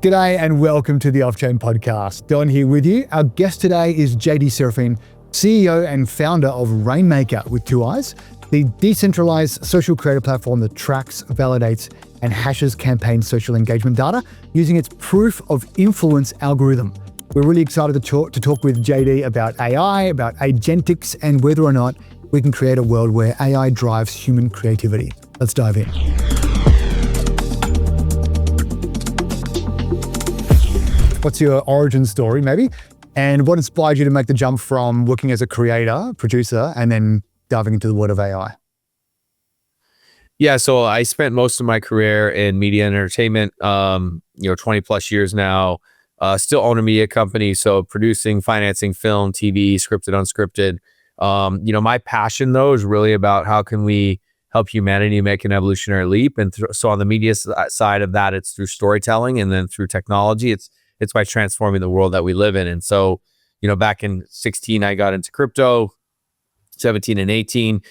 G'day and welcome to the Off-Chain Podcast. Don here with you. Our guest today is Seraphine, CEO and founder of Raiinmaker with two I's, the decentralized social creator platform that tracks, validates, and hashes campaign social engagement data using its proof of influence algorithm. We're really excited to talk with JD about AI, about Agentics, and whether or not we can create a world where AI drives human creativity. Let's dive in. What's your origin story, maybe? And what inspired you to make the jump from working as a creator, producer, and then diving into the world of AI? Yeah, so I spent most of my career in media and entertainment, 20 plus years now. Still own a media company, so producing, financing film, TV, scripted, unscripted. My passion though is really about how can we help humanity make an evolutionary leap. And so on the media side of that, it's through storytelling, and then through technology, it's by transforming the world that we live in. And so, back in 16, I got into crypto. 17 and 18,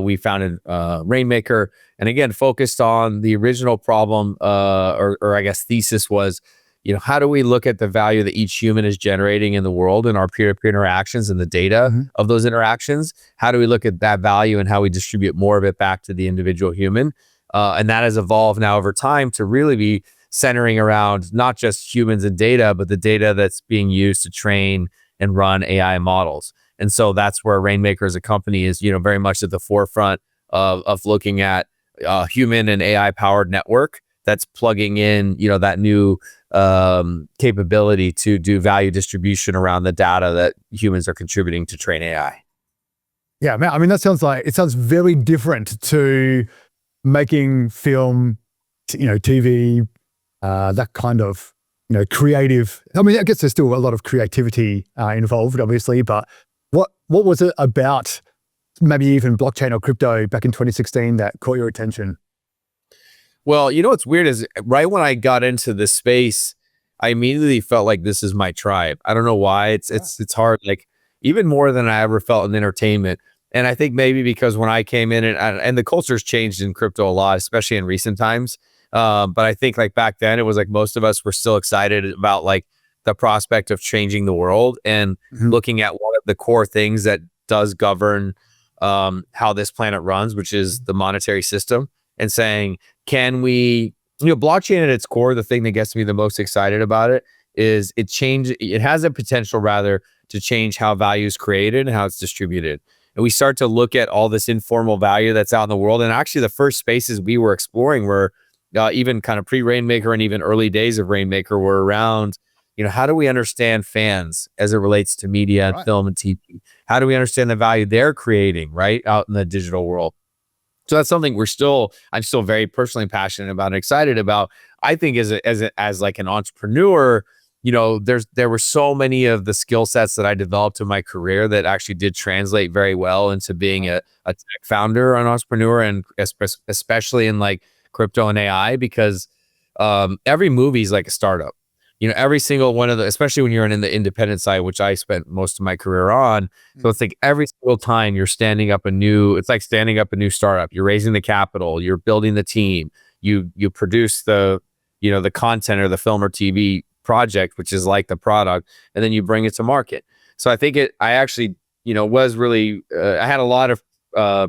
we founded Raiinmaker, and again focused on the original problem, or I guess thesis was, how do we look at the value that each human is generating in the world and our peer-to-peer interactions and the data of those interactions? How do we look at that value and how we distribute more of it back to the individual human? And that has evolved now over time to really be centering around not just humans and data, but the data that's being used to train and run AI models. And so that's where Raiinmaker as a company is, very much at the forefront of looking at human and AI powered network that's plugging in, that new capability to do value distribution around the data that humans are contributing to train AI. Yeah, man, I mean, it sounds very different to making film, TV, that kind of, creative. I mean, I guess there's still a lot of creativity involved, obviously, but what was it about maybe even blockchain or crypto back in 2016 that caught your attention? Well, what's weird is right when I got into this space, I immediately felt like this is my tribe. I don't know why. It's hard, like even more than I ever felt in entertainment. And I think maybe because when I came in and the culture's changed in crypto a lot, especially in recent times. But I think like back then, it was like most of us were still excited about like the prospect of changing the world and looking at one of the core things that does govern how this planet runs, which is the monetary system, and saying, can we, blockchain at its core, the thing that gets me the most excited about it is it has a potential rather to change how value is created and how it's distributed. And we start to look at all this informal value that's out in the world. And actually the first spaces we were exploring were even kind of pre-Raiinmaker and even early days of Raiinmaker were around, how do we understand fans as it relates to media and film and TV? How do we understand the value they're creating right out in the digital world? So that's something I'm still very personally passionate about and excited about. I think as like an entrepreneur, there were so many of the skill sets that I developed in my career that actually did translate very well into being a tech founder, an entrepreneur, and especially in like crypto and AI, because every movie is like a startup. Every single one of especially when you're in the independent side, which I spent most of my career on. So it's like every single time you're standing up it's like standing up a new startup. You're raising the capital, you're building the team, you produce the content or the film or TV project, which is like the product, and then you bring it to market. So I think I actually, was really, I had a lot of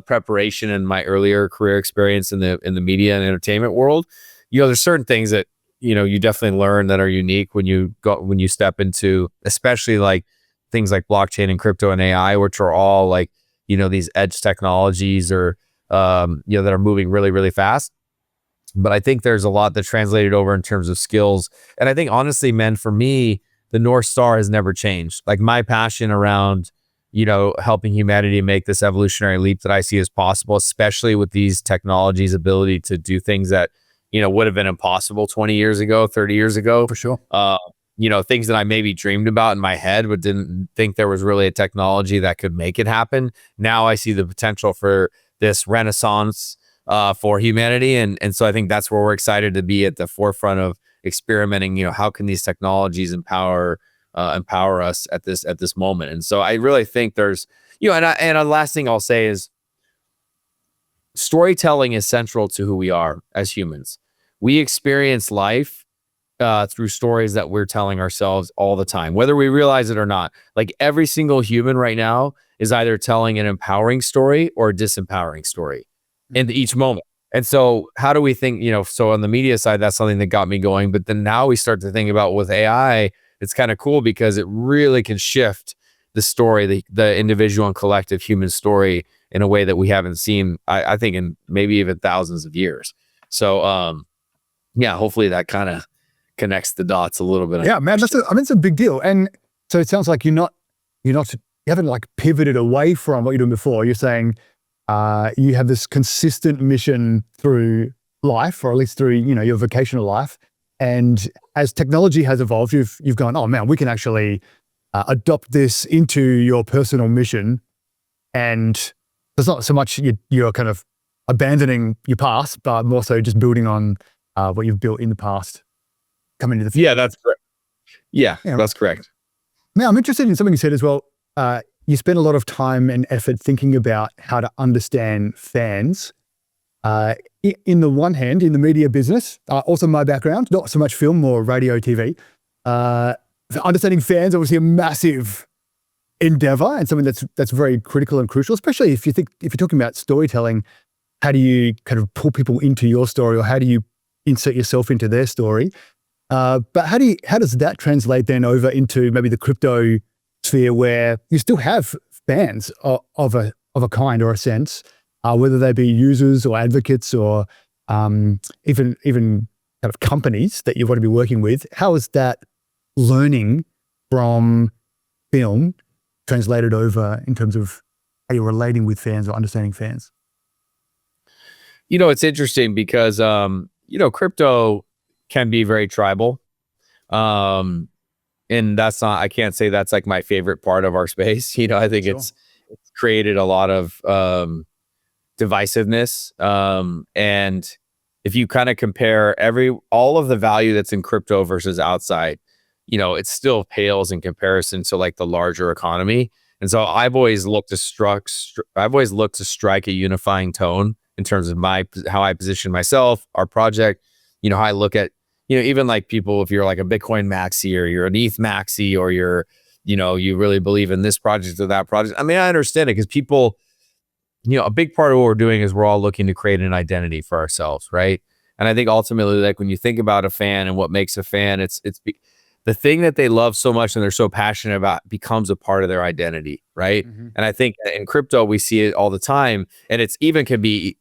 preparation in my earlier career experience in the media and entertainment world. There's certain things that you definitely learn that are unique when you step into, especially like things like blockchain and crypto and AI, which are all like, these edge technologies or, that are moving really, really fast. But I think there's a lot that translated over in terms of skills. And I think honestly, man, for me, the North Star has never changed. Like my passion around, helping humanity make this evolutionary leap that I see as possible, especially with these technologies' ability to do things that, would have been impossible 20 years ago, 30 years ago. For sure. Things that I maybe dreamed about in my head, but didn't think there was really a technology that could make it happen. Now I see the potential for this renaissance for humanity. And so I think that's where we're excited to be at the forefront of experimenting, how can these technologies empower us at this moment. And so I really think there's, and the last thing I'll say is storytelling is central to who we are as humans. We experience life through stories that we're telling ourselves all the time, whether we realize it or not. Like every single human right now is either telling an empowering story or a disempowering story in each moment. And so how do we think, so on the media side, that's something that got me going. But then now we start to think about with AI, it's kind of cool because it really can shift the story, the individual and collective human story in a way that we haven't seen, I think, in maybe even thousands of years. So, yeah, hopefully that kind of connects the dots a little bit. Yeah, man, it's a big deal. And so it sounds like you haven't like pivoted away from what you're doing before. You're saying you have this consistent mission through life, or at least through, your vocational life. And as technology has evolved, you've gone, oh man, we can actually adopt this into your personal mission. And it's not so much you're kind of abandoning your past, but more so just building on what you've built in the past. Coming to the future. Yeah, that's correct. Yeah, that's correct. Now, I'm interested in something you said as well. You spend a lot of time and effort thinking about how to understand fans. In the one hand, in the media business, also my background, not so much film or radio, TV. Understanding fans, obviously a massive endeavor and something that's very critical and crucial, especially if you're talking about storytelling. How do you kind of pull people into your story, or how do you insert yourself into their story? But how does that translate then over into maybe the crypto sphere, where you still have fans of a kind or a sense, whether they be users or advocates or even kind of companies that you want to be working with? How is that learning from film translated over in terms of how you're relating with fans or understanding fans? It's interesting because crypto can be very tribal. And I can't say that's like my favorite part of our space. I think it's created a lot of divisiveness. And if you kind of compare all of the value that's in crypto versus outside, it still pales in comparison to like the larger economy. And so I've always looked to strike a unifying tone in terms of how I position myself, our project, how I look at, even like people, if you're like a Bitcoin maxi or you're an ETH maxi, or you really believe in this project or that project. I mean, I understand it because people, a big part of what we're doing is we're all looking to create an identity for ourselves. Right. And I think ultimately, like when you think about a fan and what makes a fan, it's the thing that they love so much and they're so passionate about becomes a part of their identity. Right. Mm-hmm. And I think in crypto, we see it all the time, and it's even can be,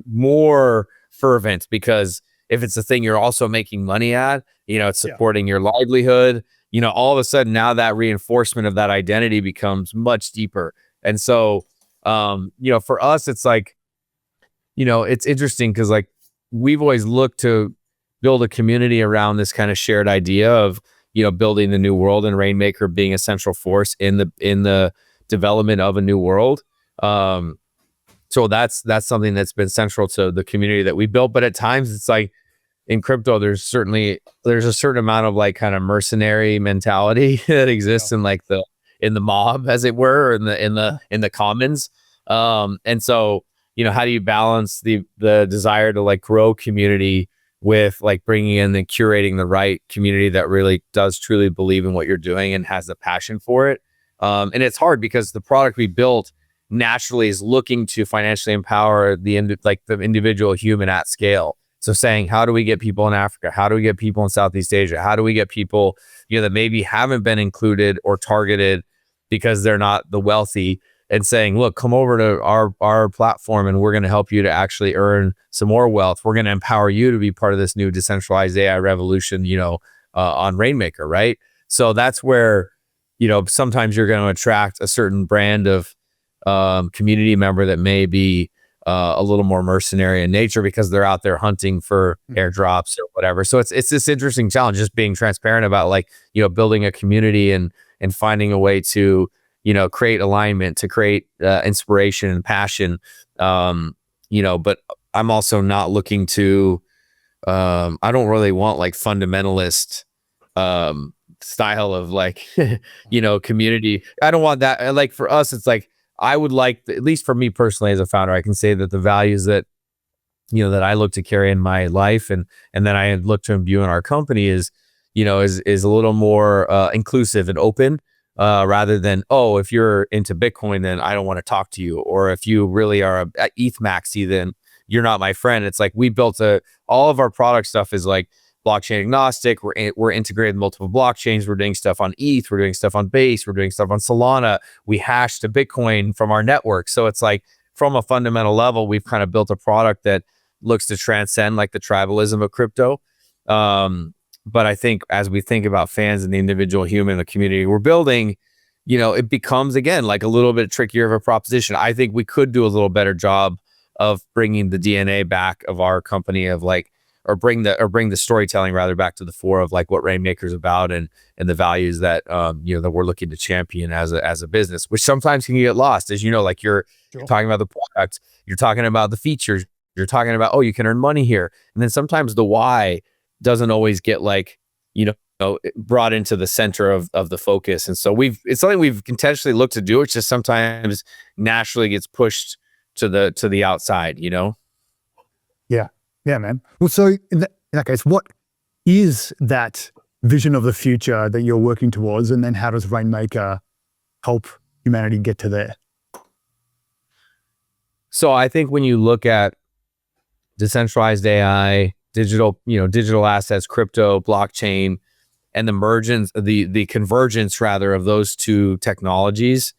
more fervent because if it's a thing you're also making money at, it's supporting your livelihood, all of a sudden now that reinforcement of that identity becomes much deeper. And so, for us, it's like, it's interesting because like we've always looked to build a community around this kind of shared idea of, building the new world, and Raiinmaker being a central force in the development of a new world. So that's something that's been central to the community that we built. But at times it's like in crypto, there's a certain amount of like kind of mercenary mentality that exists in like in the mob, as it were, or in the commons. And so, how do you balance the desire to like grow community with like bringing in and curating the right community that really does truly believe in what you're doing and has the passion for it? And it's hard because the product we built naturally is looking to financially empower the individual human at scale. So saying, how do we get people in Africa? How do we get people in Southeast Asia? How do we get people, that maybe haven't been included or targeted because they're not the wealthy, and saying, look, come over to our platform and we're going to help you to actually earn some more wealth. We're going to empower you to be part of this new decentralized AI revolution, on Raiinmaker, right? So that's where, sometimes you're going to attract a certain brand of community member that may be a little more mercenary in nature because they're out there hunting for airdrops or whatever. So it's this interesting challenge, just being transparent about like, building a community and finding a way to, create alignment, to create inspiration and passion. But I'm also not looking to, I don't really want like fundamentalist style of like, community. I don't want that. Like for us, it's like, I would like, at least for me personally as a founder, I can say that the values that that I look to carry in my life, and then I look to imbue in our company is a little more inclusive and open, rather than, oh, if you're into Bitcoin, then I don't want to talk to you, or if you really are a ETH maxi, then you're not my friend. It's like we built all of our product stuff is like blockchain agnostic. We're integrated in multiple blockchains. We're doing stuff on ETH. We're doing stuff on Base. We're doing stuff on Solana. We hash to Bitcoin from our network. So it's like from a fundamental level, we've kind of built a product that looks to transcend like the tribalism of crypto. But I think as we think about fans and the individual human, the community we're building, it becomes again like a little bit trickier of a proposition. I think we could do a little better job of bringing the DNA back of our company, of like, or bring the storytelling rather back to the fore of like what Raiinmaker is about, and the values that that we're looking to champion as a business, which sometimes can get lost, as like you're talking about the product, you're talking about the features, you're talking about, oh, you can earn money here, and then sometimes the why doesn't always get like brought into the center of the focus. And so it's something we've intentionally looked to do. It's just sometimes naturally gets pushed to the outside. Yeah, man. Well, so in that case, what is that vision of the future that you're working towards? And then how does Raiinmaker help humanity get to there? So I think when you look at decentralized AI, digital assets, crypto, blockchain, and the convergence rather of those two technologies,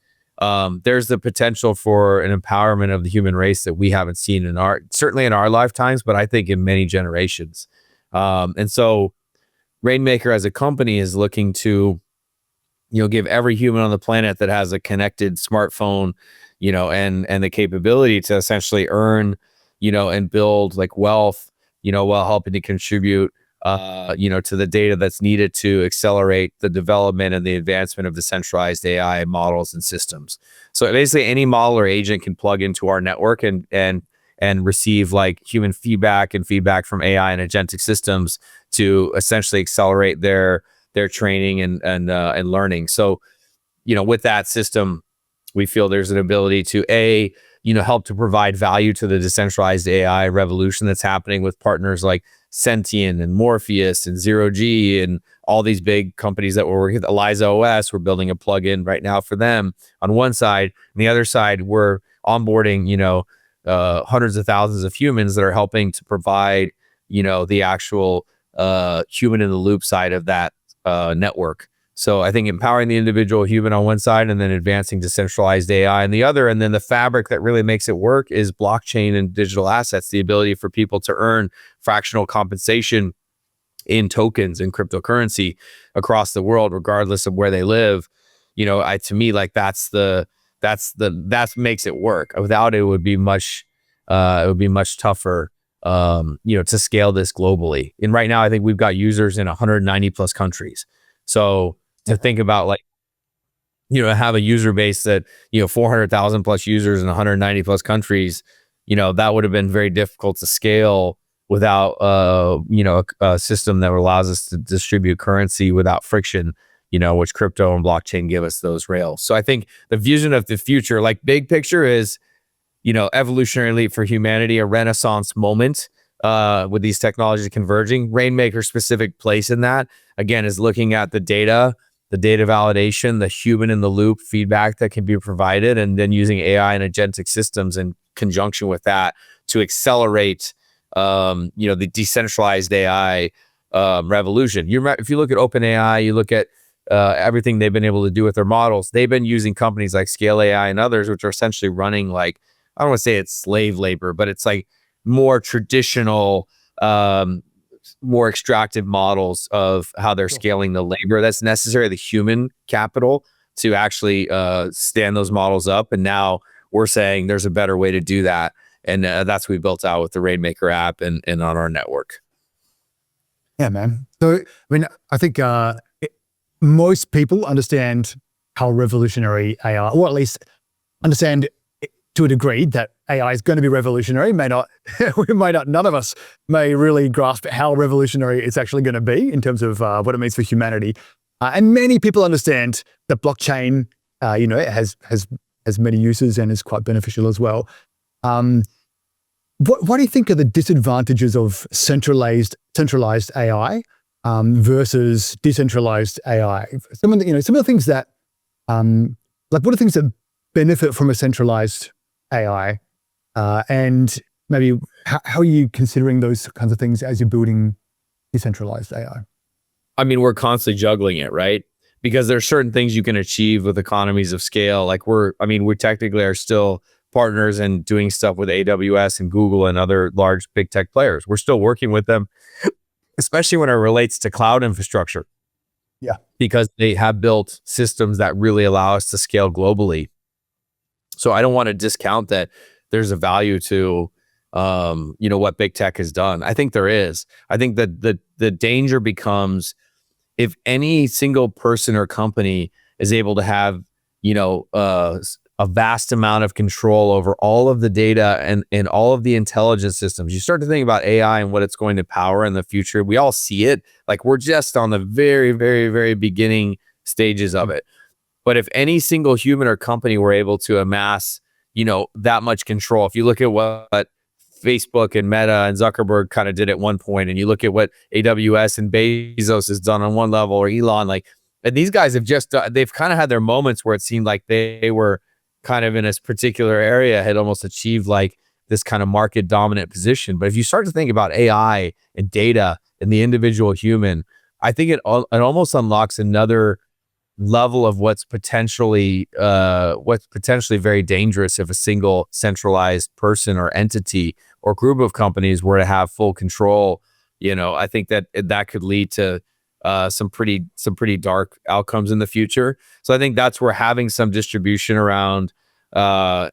there's the potential for an empowerment of the human race that we haven't seen certainly in our lifetimes, but I think in many generations. And so Raiinmaker as a company is looking to, give every human on the planet that has a connected smartphone, and the capability to essentially earn, and build like wealth, while helping to contribute to the data that's needed to accelerate the development and the advancement of decentralized AI models and systems. So basically any model or agent can plug into our network and receive like human feedback and feedback from AI and agentic systems to essentially accelerate their training and learning. So, with that system, we feel there's an ability to help to provide value to the decentralized AI revolution that's happening with partners like Sentient and Morpheus and Zero G and all these big companies that we're working with. Eliza OS, we're building a plugin right now for them on one side. On the other side, we're onboarding, hundreds of thousands of humans that are helping to provide, the actual human in the loop side of that network. So I think empowering the individual human on one side and then advancing decentralized AI on the other. And then the fabric that really makes it work is blockchain and digital assets, the ability for people to earn fractional compensation in tokens and cryptocurrency across the world, regardless of where they live. To me, like that's makes it work. Without it, it would be much tougher, to scale this globally. And right now, I think we've got users in 190 plus countries. So to think about like, have a user base that, 400,000 plus users in 190 plus countries, that would have been very difficult to scale without, a system that allows us to distribute currency without friction, which crypto and blockchain give us those rails. So I think the vision of the future, like big picture is, evolutionary leap for humanity, a renaissance moment with these technologies converging. Raiinmaker's specific place in that, again, is looking at the data validation, the human in the loop feedback that can be provided, and then using AI and agentic systems in conjunction with that to accelerate, the decentralized AI revolution. If you look at OpenAI, you look at everything they've been able to do with their models. They've been using companies like Scale AI and others, which are essentially running like, I don't want to say it's slave labor, but it's like more traditional, more extractive models of how they're scaling the labor that's necessary, the human capital to actually stand those models up. And now we're saying there's a better way to do that. And that's what we built out with the Raiinmaker app and on our network. Yeah, man. So, I think most people understand how revolutionary AI, or at least understand to a degree that AI is going to be revolutionary. None of us may really grasp how revolutionary it's actually going to be in terms of what it means for humanity. And many people understand that blockchain, it has many uses and is quite beneficial as well. what do you think are the disadvantages of centralized AI versus decentralized AI? Some of the things that what are things that benefit from a centralized AI, and maybe how are you considering those kinds of things as you're building decentralized AI? I mean, we're constantly juggling it, right? Because there's certain things you can achieve with economies of scale. Like we technically are still partners and doing stuff with AWS and Google and other large big tech players. We're still working with them, especially when it relates to cloud infrastructure. Yeah. Because they have built systems that really allow us to scale globally. So I don't want to discount that there's a value to what big tech has done. I think there is. I think that the danger becomes if any single person or company is able to have, a vast amount of control over all of the data and all of the intelligence systems. You start to think about AI and what it's going to power in the future. We all see it. Like we're just on the very, very, very beginning stages of it. But if any single human or company were able to amass, that much control, if you look at what Facebook and Meta and Zuckerberg kind of did at one point, and you look at what AWS and Bezos has done on one level, or Elon, and these guys have they've kind of had their moments where it seemed like they were kind of in a particular area, had almost achieved like this kind of market dominant position. But if you start to think about AI and data and the individual human, I think it almost unlocks another level of what's potentially very dangerous if a single centralized person or entity or group of companies were to have full control. I think that could lead to some pretty dark outcomes in the future. So I think that's where having some distribution around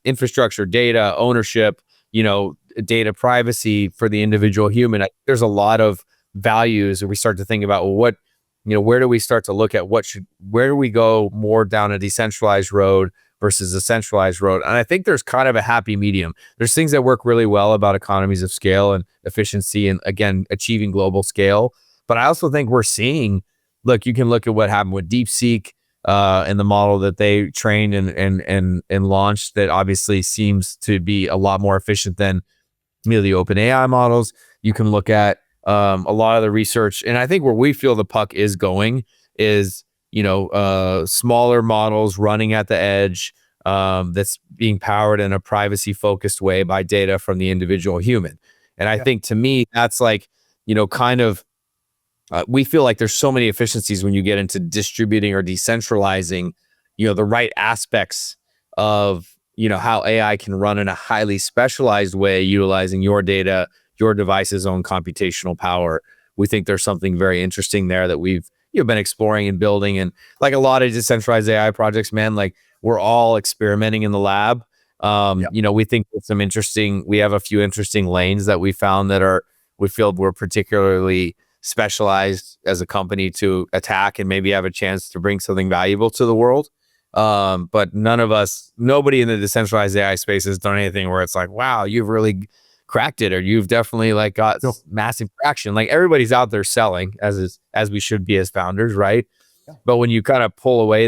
infrastructure, data ownership, data privacy for the individual human. There's a lot of values, and we start to think about where do we start to look at where do we go more down a decentralized road versus a centralized road? And I think there's kind of a happy medium. There's things that work really well about economies of scale and efficiency and, again, achieving global scale. But I also think we're seeing, you can look at what happened with DeepSeek and the model that they trained and launched that obviously seems to be a lot more efficient than the OpenAI models. You can look at a lot of the research, and I think where we feel the puck is going is, smaller models running at the edge that's being powered in a privacy focused way by data from the individual human. And I think to me, that's we feel like there's so many efficiencies when you get into distributing or decentralizing, the right aspects of, how AI can run in a highly specialized way, utilizing your data, your device's own computational power. We think there's something very interesting there that we've been exploring and building. And like a lot of decentralized AI projects, man, we're all experimenting in the lab. We think we have a few interesting lanes that we found that we feel we're particularly specialized as a company to attack and maybe have a chance to bring something valuable to the world. But nobody in the decentralized AI space has done anything where it's like, wow, you've really cracked it, or you've definitely got massive traction. Everybody's out there selling as we should be as founders, right? Yeah. But when you kind of pull away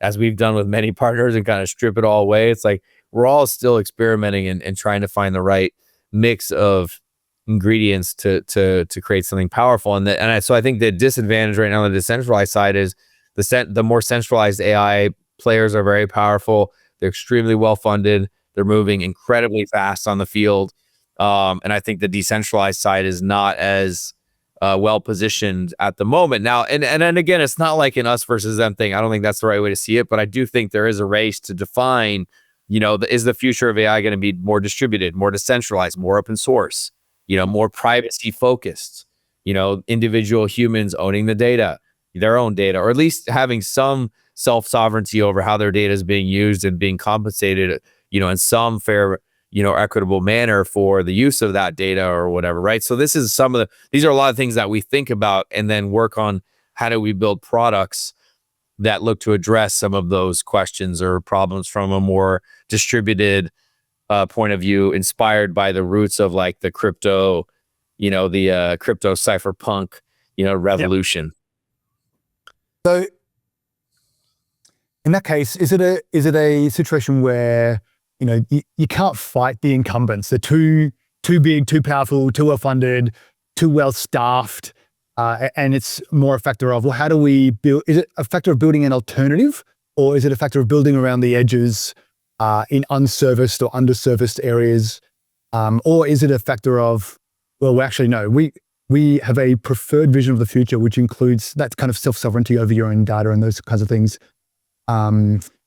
as we've done with many partners and kind of strip it all away, it's like we're all still experimenting and trying to find the right mix of ingredients to create something powerful. So I think the disadvantage right now on the decentralized side is the more centralized AI players are very powerful. They're extremely well funded. They're moving incredibly fast on the field. And I think the decentralized side is not as well positioned at the moment. Now, and again, it's not like an us versus them thing. I don't think that's the right way to see it, but I do think there is a race to define, is the future of AI going to be more distributed, more decentralized, more open source, more privacy focused, individual humans owning the data, their own data, or at least having some self-sovereignty over how their data is being used and being compensated, in some fair, equitable manner for the use of that data or whatever, right? So these are a lot of things that we think about and then work on how do we build products that look to address some of those questions or problems from a more distributed point of view, inspired by the roots of the crypto, the crypto cypherpunk, revolution. So in that case, is it a situation where, you can't fight the incumbents? They're too too big, too powerful, too well funded, too well staffed. And it's more a factor of, well, how do we build? Is it a factor of building an alternative, or is it a factor of building around the edges in unserviced or underserviced areas? Or is it a factor of, well, actually, no, we have a preferred vision of the future, which includes that kind of self-sovereignty over your own data and those kinds of things,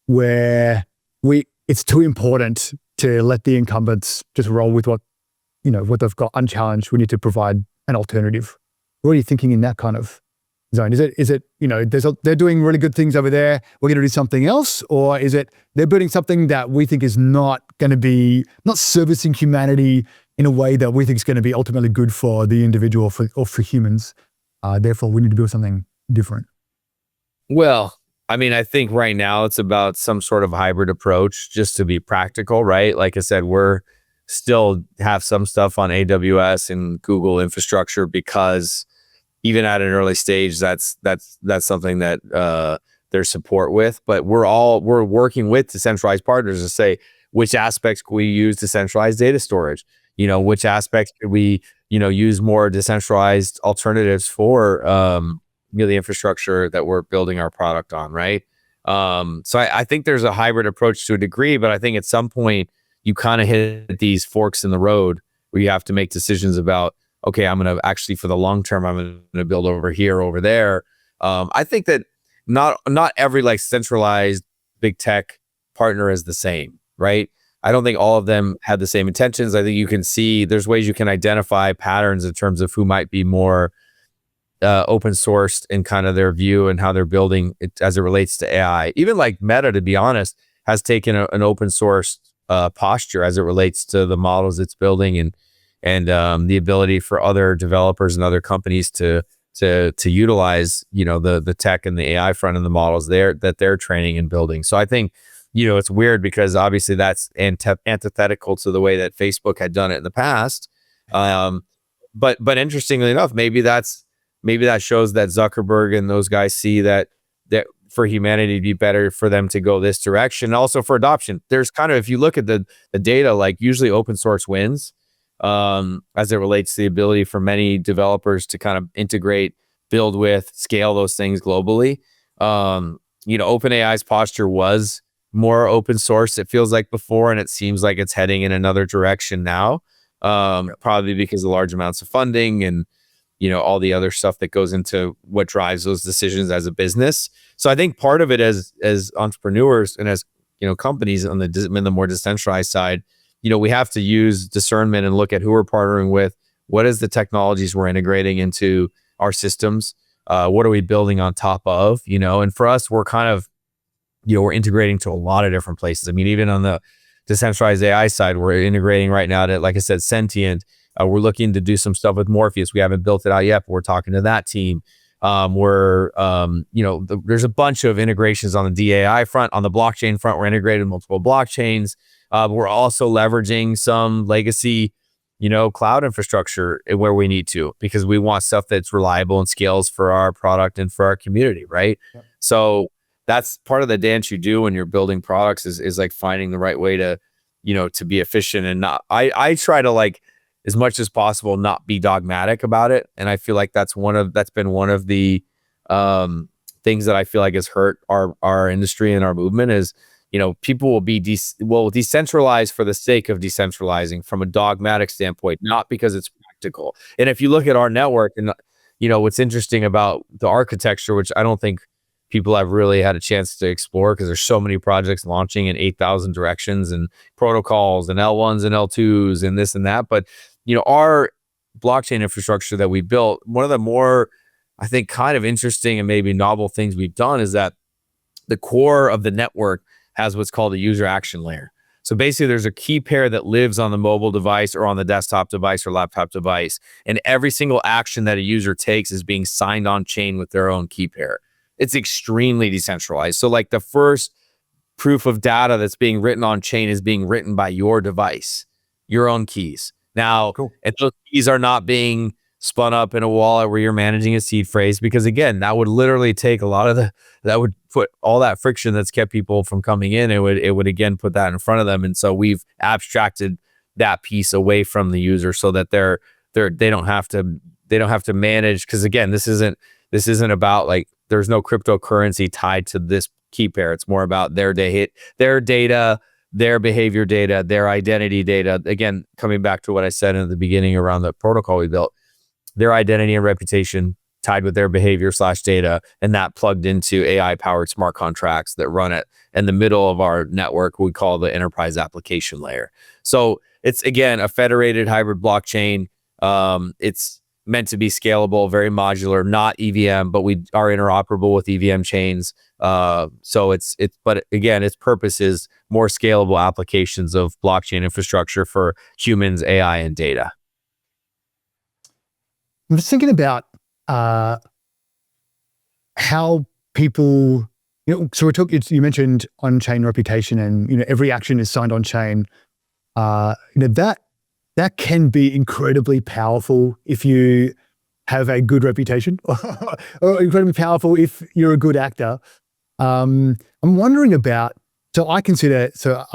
where it's too important to let the incumbents just roll with what they've got unchallenged. We need to provide an alternative. What are you thinking in that kind of zone? Is it they're doing really good things over there, we're going to do something else? Or is it they're building something that we think is not going to be, not servicing humanity in a way that we think is going to be ultimately good for the individual or for humans? Therefore, we need to build something different. Well, I mean, I think right now it's about some sort of hybrid approach, just to be practical, right? Like I said, we're still have some stuff on AWS and Google infrastructure, because even at an early stage, that's something that there's support with. But we're working with decentralized partners to say which aspects can we use decentralized data storage, which aspects could we use more decentralized alternatives for the infrastructure that we're building our product on, right? So I think there's a hybrid approach to a degree, but I think at some point you kind of hit these forks in the road where you have to make decisions about, okay, I'm going to actually, for the long term, I'm going to build over here, over there. I think that not every centralized big tech partner is the same, right? I don't think all of them have the same intentions. I think you can see there's ways you can identify patterns in terms of who might be more open sourced in kind of their view and how they're building it as it relates to AI. Even like Meta, to be honest, has taken an open source posture as it relates to the models it's building, and the ability for other developers and other companies to utilize the tech and the AI front of the models that they're training and building. So I think it's weird because obviously that's antithetical to the way that Facebook had done it in the past. But interestingly enough, maybe that shows that Zuckerberg and those guys see that for humanity to be better for them to go this direction. Also for adoption, there's kind of, if you look at the data, like usually open source wins as it relates to the ability for many developers to kind of integrate, build with, scale those things globally. OpenAI's posture was more open source, it feels like, before, and it seems like it's heading in another direction now, probably because of large amounts of funding and all the other stuff that goes into what drives those decisions as a business. So I think part of it as entrepreneurs and as companies in the more decentralized side, we have to use discernment and look at who we're partnering with. What is the technologies we're integrating into our systems? What are we building on top of? And for us, we're kind of we're integrating to a lot of different places. I mean, even on the decentralized AI side, we're integrating right now to, like I said, Sentient. We're looking to do some stuff with Morpheus. We haven't built it out yet, but we're talking to that team. There's a bunch of integrations on the DAI front. On the blockchain front, we're integrated multiple blockchains. We're also leveraging some legacy, cloud infrastructure where we need to, because we want stuff that's reliable and scales for our product and for our community, right? Yep. So that's part of the dance you do when you're building products is like finding the right way to, to be efficient and not. I try to, as much as possible, not be dogmatic about it. And I feel like that's been one of the things that I feel like has hurt our industry and our movement is, people will be decentralized for the sake of decentralizing from a dogmatic standpoint, not because it's practical. And if you look at our network and, what's interesting about the architecture, which I don't think people have really had a chance to explore because there's so many projects launching in 8,000 directions and protocols and L1s and L2s and this and that. But our blockchain infrastructure that we built, one of the more, I think, kind of interesting and maybe novel things we've done is that the core of the network has what's called a user action layer. So basically there's a key pair that lives on the mobile device or on the desktop device or laptop device. And every single action that a user takes is being signed on chain with their own key pair. It's extremely decentralized. So the first proof of data that's being written on chain is being written by your device, your own keys. Now, cool. And those keys are not being spun up in a wallet where you're managing a seed phrase, because again, that would literally take a lot of that would put all that friction that's kept people from coming in. It would again put that in front of them. And so we've abstracted that piece away from the user so that they don't have to manage. Because again, this isn't about like, there's no cryptocurrency tied to this key pair. It's more about their data, their behavior data, their identity data. Again, coming back to what I said in the beginning around the protocol we built, their identity and reputation tied with their behavior/data, and that plugged into AI-powered smart contracts that run it in the middle of our network we call the enterprise application layer. So it's, again, a federated hybrid blockchain. It's meant to be scalable, very modular, not EVM, but we are interoperable with EVM chains. But again, its purpose is more scalable applications of blockchain infrastructure for humans, AI, and data. I'm just thinking about how people, so you mentioned on-chain reputation, and every action is signed on-chain. That can be incredibly powerful if you have a good reputation, or incredibly powerful if you're a good actor. I'm wondering about. So I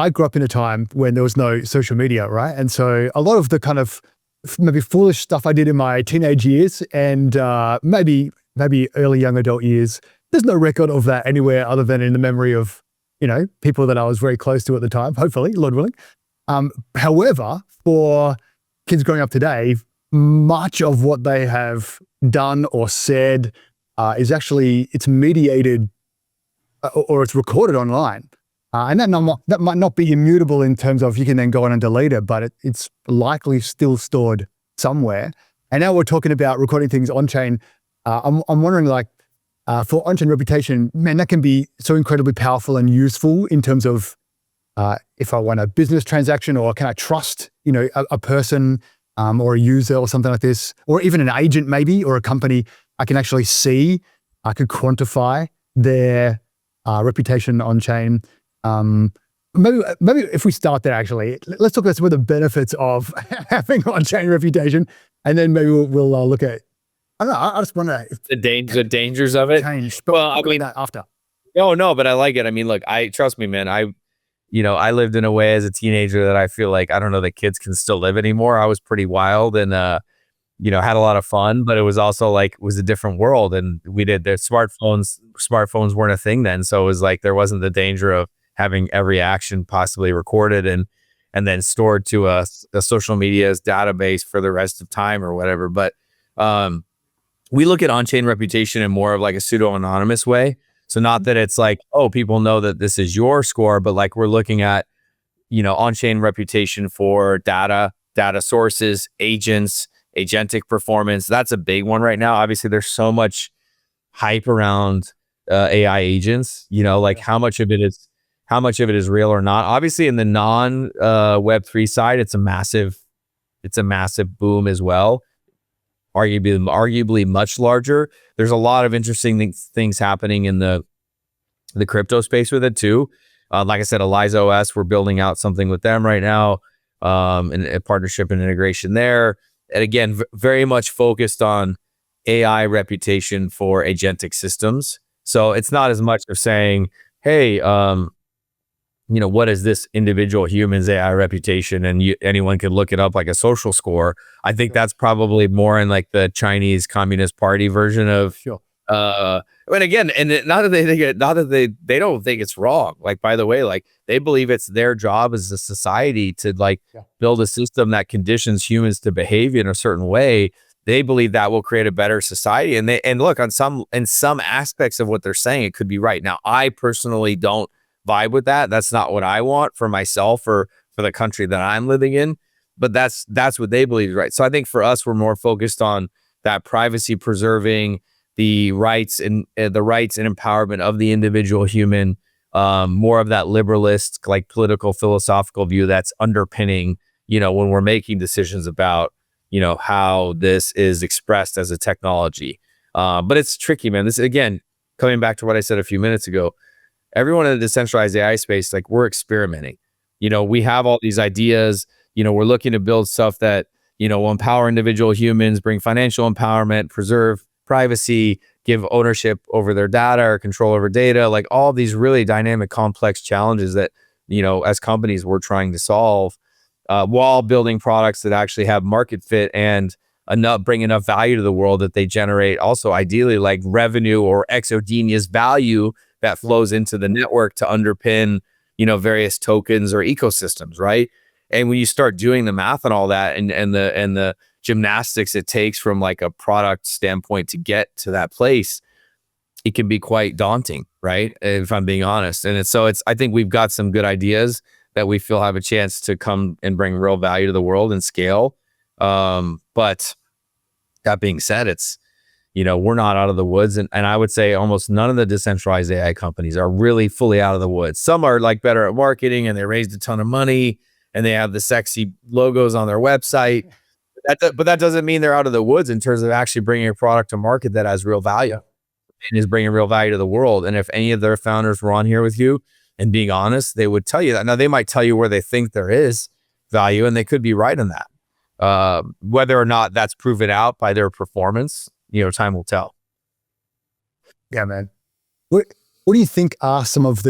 grew up in a time when there was no social media, right? And so a lot of the kind of maybe foolish stuff I did in my teenage years and maybe early young adult years, there's no record of that anywhere other than in the memory of, people that I was very close to at the time, hopefully, Lord willing. However, for kids growing up today, much of what they have done or said is actually, it's mediated or it's recorded online. And that might not be immutable in terms of you can then go on and delete it, but it's likely still stored somewhere. And now we're talking about recording things on-chain. I'm wondering, for on-chain reputation, man, that can be so incredibly powerful and useful in terms of if I want a business transaction, or can I trust, a person or a user or something like this, or even an agent maybe, or a company, I can actually see, I could quantify their reputation on-chain. Maybe if we start there, actually, let's talk about some of the benefits of having on-chain reputation, and then maybe we'll look at. I don't know. I just wonder if the dangers of it. Change. Well, I mean, that after. No, but I like it. I mean, look, trust me, man. I lived in a way as a teenager that I feel like I don't know that kids can still live anymore. I was pretty wild and had a lot of fun, but it was also like it was a different world, and smartphones weren't a thing then, so it was like there wasn't the danger of having every action possibly recorded and then stored to a social media's database for the rest of time or whatever. But we look at on-chain reputation in more of like a pseudo-anonymous way. So not that it's like, oh, people know that this is your score, but like we're looking at, on-chain reputation for data sources, agents, agentic performance. That's a big one right now. Obviously, there's so much hype around AI agents, how much of it is real or not. Obviously, in the non Web3 side, it's a massive boom as well. Arguably much larger. There's a lot of interesting things happening in the crypto space with it too. Like I said, Eliza OS, we're building out something with them right now, and a partnership and integration there. And again, very much focused on AI reputation for agentic systems. So it's not as much of saying, hey, what is this individual human's AI reputation? And anyone could look it up like a social score. I think that's probably more in like the Chinese Communist Party version of, and again, not that they don't think it's wrong. Like, by the way, like they believe it's their job as a society to build a system that conditions humans to behave in a certain way. They believe that will create a better society. And look, in some aspects of what they're saying, it could be right. Now, I personally don't vibe with that. That's not what I want for myself or for the country that I'm living in, but that's what they believe is right. So I think for us, we're more focused on that privacy preserving, the rights and empowerment of the individual human, more of that liberalist, like political philosophical view that's underpinning, when we're making decisions about, how this is expressed as a technology. But it's tricky, man. This, again, coming back to what I said a few minutes ago, everyone in the decentralized AI space, like we're experimenting. We have all these ideas. We're looking to build stuff that, will empower individual humans, bring financial empowerment, preserve privacy, give ownership over their data or control over data, like all these really dynamic, complex challenges that, as companies we're trying to solve. while building products that actually have market fit and bring enough value to the world that they generate also ideally like revenue or exogenous value that flows into the network to underpin, various tokens or ecosystems, right? And when you start doing the math and all that and the gymnastics it takes from like a product standpoint to get to that place, it can be quite daunting, right? If I'm being honest. And I think we've got some good ideas that we feel have a chance to come and bring real value to the world and scale. But that being said, we're not out of the woods. And I would say almost none of the decentralized AI companies are really fully out of the woods. Some are like better at marketing and they raised a ton of money and they have the sexy logos on their website. But that doesn't mean they're out of the woods in terms of actually bringing a product to market that has real value and is bringing real value to the world. And if any of their founders were on here with you and being honest, they would tell you that. Now, they might tell you where they think there is value, and they could be right in that. Whether or not that's proven out by their performance, time will tell. Yeah, man. What do you think are some of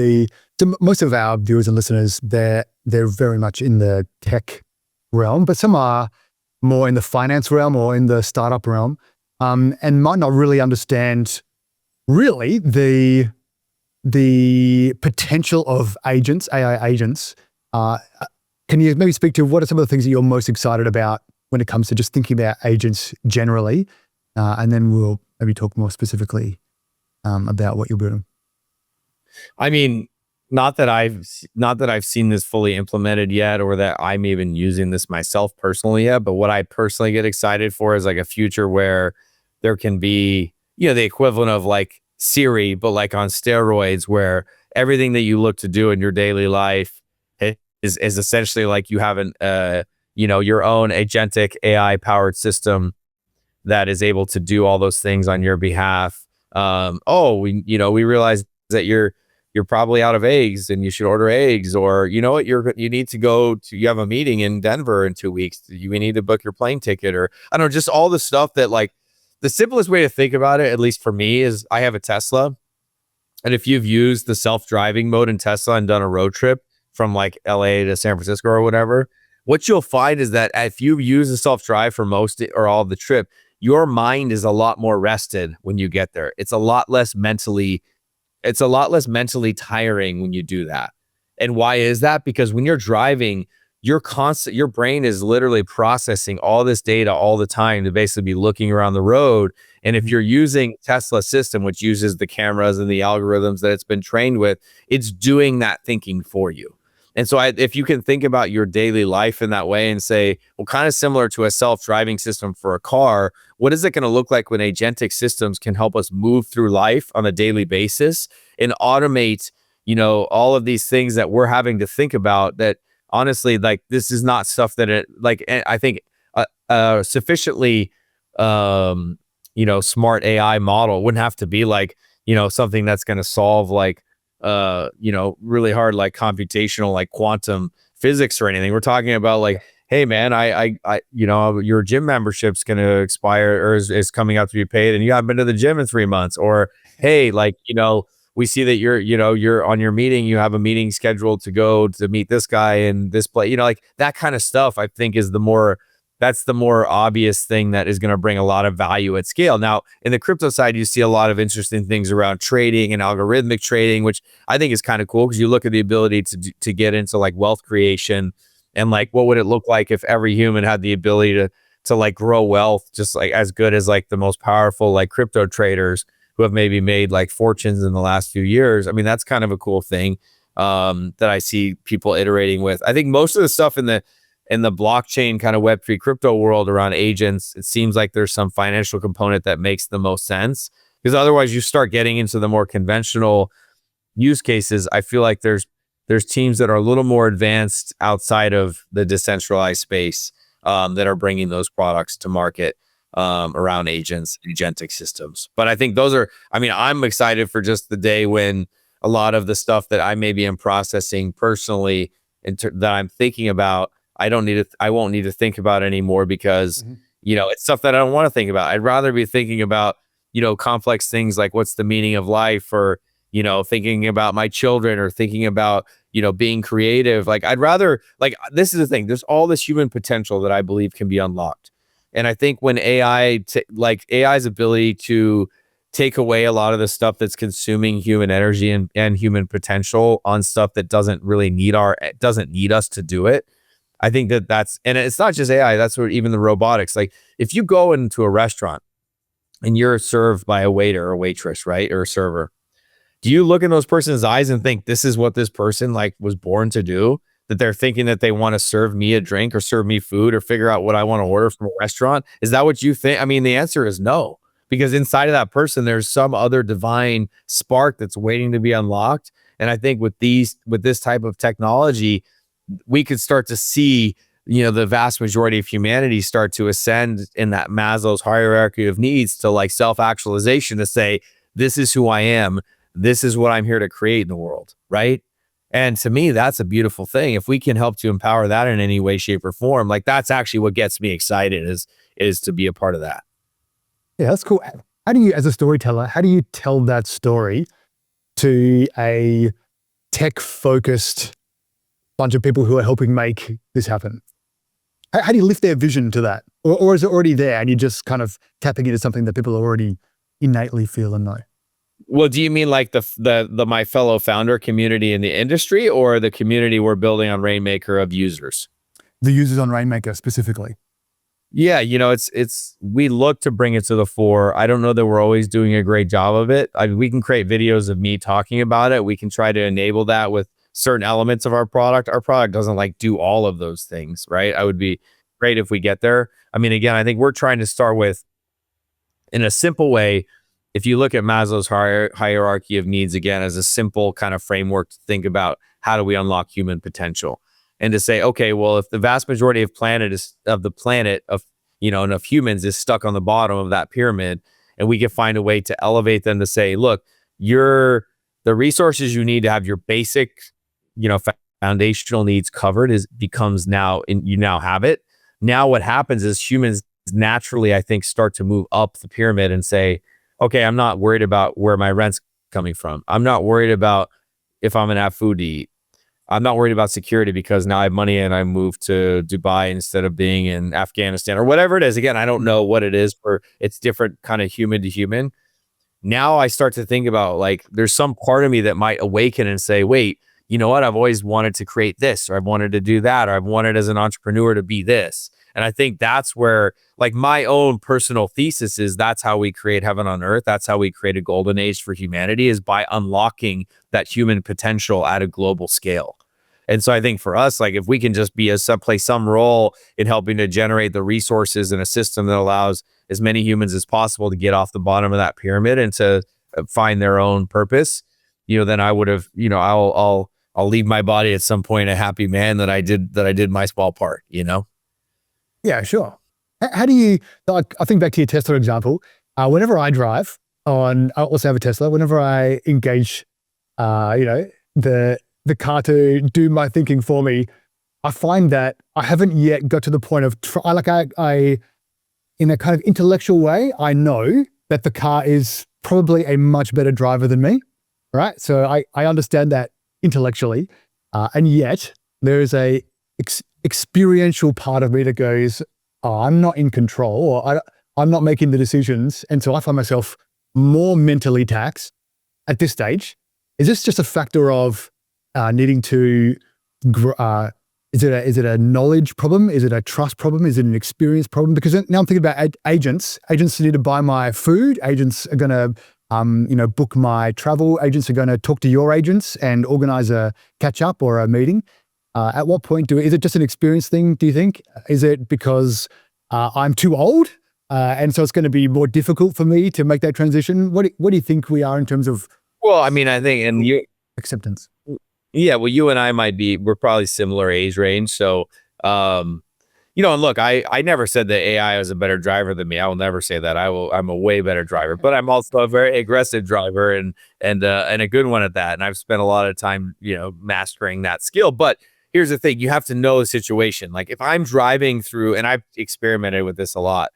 most of our viewers and listeners, they're very much in the tech realm, but some are more in the finance realm or in the startup realm, and might not really understand really the potential of agents, AI agents. Can you maybe speak to what are some of the things that you're most excited about when it comes to just thinking about agents generally? And then we'll maybe talk more specifically about what you're building. I mean, not that I've seen this fully implemented yet, or that I'm even using this myself personally yet. But what I personally get excited for is like a future where there can be, the equivalent of like Siri, but like on steroids, where everything that you look to do in your daily life is essentially like you have your own agentic AI powered system that is able to do all those things on your behalf. We realize that you're probably out of eggs and you should order eggs, or you have a meeting in Denver in 2 weeks. You need to book your plane ticket, or I don't know, just all the stuff that like the simplest way to think about it, at least for me, is I have a Tesla. And if you've used the self-driving mode in Tesla and done a road trip from like LA to San Francisco or whatever, what you'll find is that if you use the self-drive for most or all of the trip, your mind is a lot more rested when you get there. It's a lot less mentally tiring when you do that. And why is that? Because when you're driving, your brain is literally processing all this data all the time to basically be looking around the road. And if you're using Tesla system, which uses the cameras and the algorithms that it's been trained with, it's doing that thinking for you. And so if you can think about your daily life in that way and say, well, kind of similar to a self-driving system for a car, what is it going to look like when agentic systems can help us move through life on a daily basis and automate, all of these things that we're having to think about that honestly, like this is not stuff that I think sufficiently, smart AI model wouldn't have to be like, something that's going to solve like, really hard, like computational, like quantum physics or anything. We're talking about like, hey man, your gym membership's going to expire or is coming up to be paid and you haven't been to the gym in 3 months. Or, hey, like, we see that you're on your meeting, you have a meeting scheduled to go to meet this guy in this place, like that kind of stuff, I think that's the more obvious thing that is going to bring a lot of value at scale. Now, in the crypto side, you see a lot of interesting things around trading and algorithmic trading, which I think is kind of cool because you look at the ability to get into like wealth creation and like, what would it look like if every human had the ability to like grow wealth, just like as good as like the most powerful like crypto traders who have maybe made like fortunes in the last few years. I mean, that's kind of a cool thing that I see people iterating with. I think most of the stuff in the blockchain kind of Web3 crypto world around agents, it seems like there's some financial component that makes the most sense, because otherwise you start getting into the more conventional use cases. I feel like there's teams that are a little more advanced outside of the decentralized space that are bringing those products to market around agents, agentic systems. But I think I'm excited for just the day when a lot of the stuff that I maybe am processing personally that I'm thinking about, I won't need to think about anymore because, it's stuff that I don't want to think about. I'd rather be thinking about, complex things like what's the meaning of life, or, thinking about my children, or thinking about, being creative. Like I'd rather, like, this is the thing, there's all this human potential that I believe can be unlocked. And I think when like AI's ability to take away a lot of the stuff that's consuming human energy and human potential on stuff that doesn't need us to do it. I think and it's not just AI, that's where even the robotics, like if you go into a restaurant and you're served by a waiter or waitress, right? Or a server, do you look in those person's eyes and think this is what this person like was born to do? That they're thinking that they want to serve me a drink or serve me food or figure out what I want to order from a restaurant? Is that what you think? I mean, the answer is no, because inside of that person, there's some other divine spark that's waiting to be unlocked. And I think with this type of technology, we could start to see, the vast majority of humanity start to ascend in that Maslow's hierarchy of needs to like self-actualization, to say, this is who I am. This is what I'm here to create in the world. Right. And to me, that's a beautiful thing. If we can help to empower that in any way, shape, or form, like that's actually what gets me excited is to be a part of that. Yeah, that's cool. How do you, as a storyteller, how do you tell that story to a tech-focused bunch of people who are helping make this happen? How do you lift their vision to that? Or is it already there and you're just kind of tapping into something that people already innately feel and know? Well, do you mean like the my fellow founder community in the industry, or the community we're building on Raiinmaker of users? The users on Raiinmaker specifically. Yeah, we look to bring it to the fore. I don't know that we're always doing a great job of it. We can create videos of me talking about it. We can try to enable that with certain elements of our product. Our product doesn't like do all of those things, right? I would be great if we get there. I mean, again, I think we're trying to start with, in a simple way, if you look at Maslow's hierarchy of needs, again, as a simple kind of framework to think about how do we unlock human potential, and to say, okay, well, if the vast majority of the planet of humans is stuck on the bottom of that pyramid, and we can find a way to elevate them to say, look, the resources you need to have your basic, foundational needs covered you now have it. Now what happens is humans naturally, I think, start to move up the pyramid and say, okay, I'm not worried about where my rent's coming from. I'm not worried about if I'm gonna have food to eat. I'm not worried about security because now I have money and I moved to Dubai instead of being in Afghanistan or whatever it is. Again, I don't know what it is, it's different kind of human to human. Now I start to think about, like, there's some part of me that might awaken and say, wait, you know what? I've always wanted to create this, or I've wanted to do that, or I've wanted as an entrepreneur to be this. And I think that's where, like, my own personal thesis is that's how we create heaven on earth. That's how we create a golden age for humanity, is by unlocking that human potential at a global scale. And so I think for us, like, if we can just play some role in helping to generate the resources in a system that allows as many humans as possible to get off the bottom of that pyramid and to find their own purpose, then I would have, I'll leave my body at some point a happy man that I did my small part, Yeah, sure. How do you, like, I think back to your Tesla example. Whenever I drive I also have a Tesla. Whenever I engage, the car to do my thinking for me, I find that I haven't yet got to the point of, I in a kind of intellectual way, I know that the car is probably a much better driver than me, right? So I understand that intellectually, and yet there is a experiential part of me that goes, oh, I'm not in control, or I'm not making the decisions. And so I find myself more mentally taxed at this stage. Is this just a factor of needing to, is it a knowledge problem? Is it a trust problem? Is it an experience problem? Because now I'm thinking about agents. Agents need to buy my food. Agents are going to, book my travel. Agents are going to talk to your agents and organize a catch up or a meeting. At what point is it just an experience thing, do you think? Is it because I'm too old and so it's going to be more difficult for me to make that transition? What do you think we are in terms of? Well, I mean, I think, and acceptance. Yeah, well, you and I we're probably similar age range. So, and look, I never said that AI was a better driver than me. I will never say that. I'm a way better driver, but I'm also a very aggressive driver and a good one at that. And I've spent a lot of time, mastering that skill. But here's the thing, you have to know the situation. Like, if I'm driving through, and I've experimented with this a lot.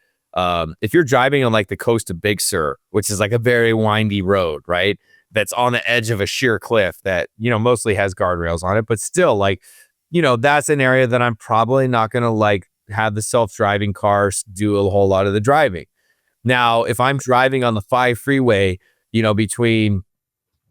If you're driving on like the coast of Big Sur, which is like a very windy road, right? that's on the edge of a sheer cliff that, mostly has guardrails on it, but still, like, that's an area that I'm probably not going to like have the self-driving cars do a whole lot of the driving. Now, if I'm driving on the 5 freeway, between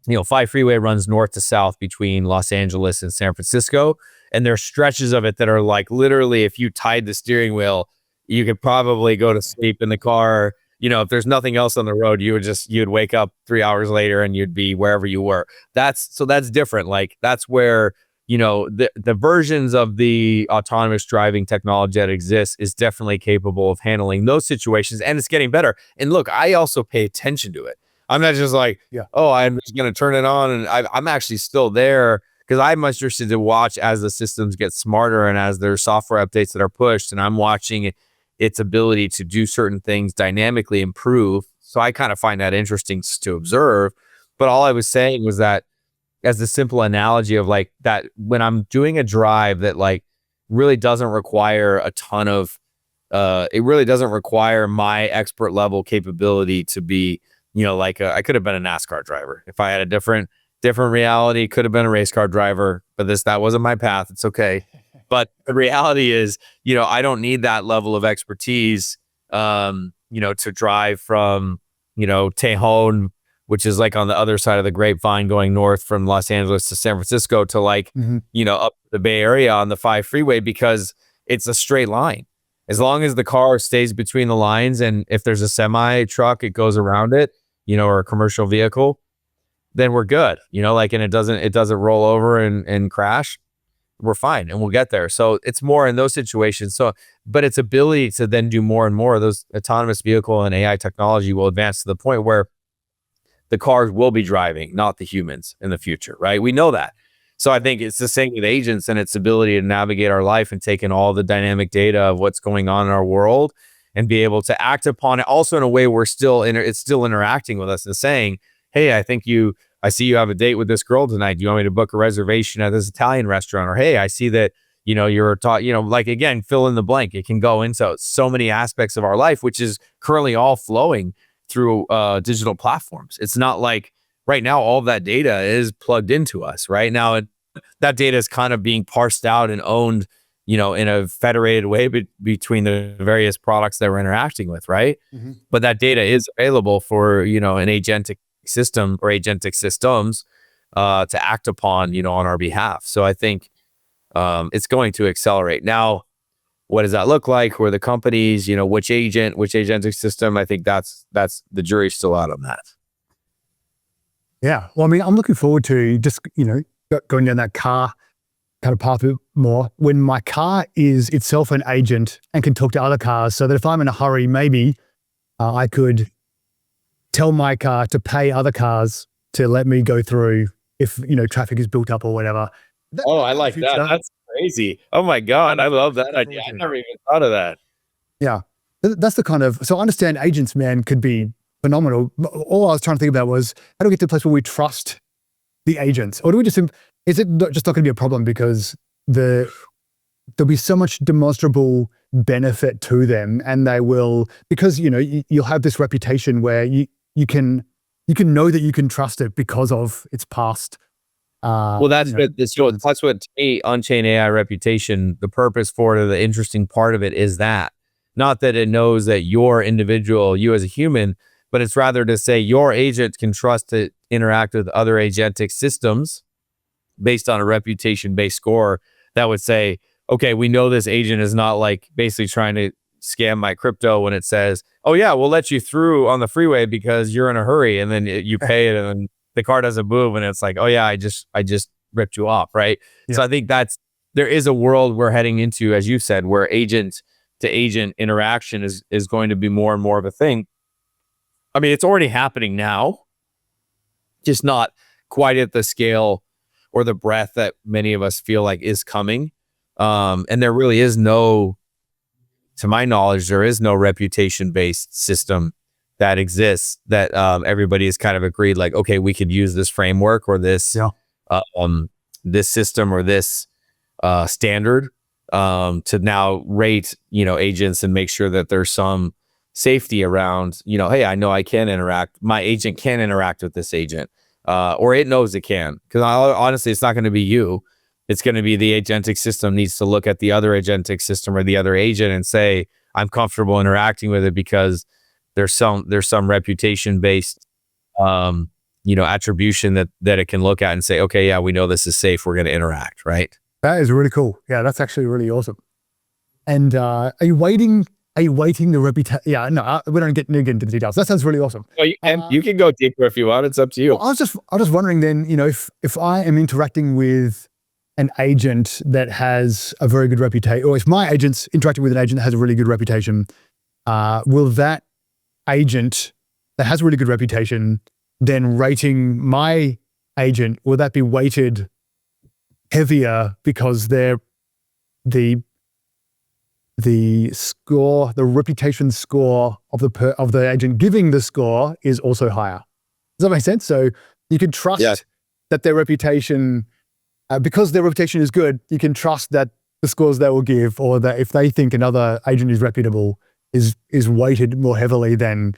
5 freeway runs north to south between Los Angeles and San Francisco. And there are stretches of it that are like, literally, if you tied the steering wheel, you could probably go to sleep in the car. If there's nothing else on the road, you'd wake up 3 hours later and you'd be wherever you were. That's different. Like, that's where, the versions of the autonomous driving technology that exists is definitely capable of handling those situations, and it's getting better. And look, I also pay attention to it. I'm not just like, oh, I'm just going to turn it on. And I'm actually still there because I'm interested to watch as the systems get smarter and as there's software updates that are pushed. And I'm watching its ability to do certain things dynamically improve. So I kind of find that interesting to observe. But all I was saying was that, as a simple analogy of like that, when I'm doing a drive that like really doesn't require a ton of, it really doesn't require my expert level capability to be, like I could have been a NASCAR driver. If I had a different reality, could have been a race car driver, but that wasn't my path. It's okay. But the reality is, I don't need that level of expertise, to drive from, Tejon, which is like on the other side of the grapevine going north from Los Angeles to San Francisco to like, up the Bay Area on the 5 freeway, because it's a straight line. As long as the car stays between the lines, and if there's a semi truck, it goes around it, or a commercial vehicle, then we're good, and it doesn't roll over and crash. We're fine and we'll get there. So it's more in those situations. So, but its ability to then do more and more of those autonomous vehicle and AI technology will advance to the point where the cars will be driving, not the humans in the future, right? We know that. So I think it's the same with agents and its ability to navigate our life and take in all the dynamic data of what's going on in our world and be able to act upon it also in a way where it's still interacting with us and saying, hey, I see you have a date with this girl tonight. Do you want me to book a reservation at this Italian restaurant? Or, hey, I see that, you're taught, like, again, fill in the blank. It can go into so many aspects of our life, which is currently all flowing through digital platforms. It's not like right now, all of that data is plugged into us right now. That data is kind of being parsed out and owned, in a federated way between the various products that we're interacting with. Right. But that data is available for, an agentic system or agentic systems to act upon, on our behalf. So I think it's going to accelerate. Now, what does that look like? Who are the companies, which agentic system? I think that's the jury's still out on that. Yeah. Well, I mean, I'm looking forward to just, going down that car kind of path a bit more when my car is itself an agent and can talk to other cars, so that if I'm in a hurry, maybe I could tell my car to pay other cars to let me go through if, traffic is built up or whatever. I like that. That's crazy. Oh my God. I love that idea. I never even thought of that. Yeah. That's the kind of, so I understand agents, man, could be phenomenal. All I was trying to think about was, how do we get to a place where we trust the agents? Or do we just, is it just not going to be a problem because there'll be so much demonstrable benefit to them, and they will, because, you'll have this reputation where you can know that you can trust it because of its past. Well, that's what on-chain AI reputation, the purpose for it, or the interesting part of it is that, not that it knows that your individual, you as a human, but it's rather to say your agent can trust to interact with other agentic systems based on a reputation-based score that would say, okay, we know this agent is not like basically trying to scam my crypto when it says, oh yeah, we'll let you through on the freeway because you're in a hurry, and then you pay it and then the car doesn't move, and it's like, oh yeah, I just ripped you off, right? Yeah. So I think there is a world we're heading into, as you said, where agent to agent interaction is going to be more and more of a thing. I mean, it's already happening now, just not quite at the scale or the breadth that many of us feel like is coming. And there really is to my knowledge, there is no reputation-based system that exists that everybody has kind of agreed, like, okay, we could use this framework or this this system or this standard to now rate, agents and make sure that there's some safety around, hey, I know my agent can interact with this agent. or it knows it can. Because honestly, it's not going to be you. It's going to be the agentic system needs to look at the other agentic system or the other agent and say, I'm comfortable interacting with it because there's some reputation based attribution that it can look at and say, okay, yeah, we know this is safe. We're going to interact, right? That is really cool. Yeah, that's actually really awesome. And are you waiting the reputation? Yeah, no, we don't get into the details. That sounds really awesome. Well, you can go deeper if you want. It's up to you. Well, I was just wondering then, if I am interacting with an agent that has a very good reputation, or if my agent's interacting with an agent that has a really good reputation, will that agent that has a really good reputation then rating my agent, will that be weighted heavier because they're the score, the reputation score of the agent giving the score is also higher? Does that make sense? So you can trust that their reputation, because their reputation is good, you can trust that the scores they will give, or that if they think another agent is reputable, is weighted more heavily than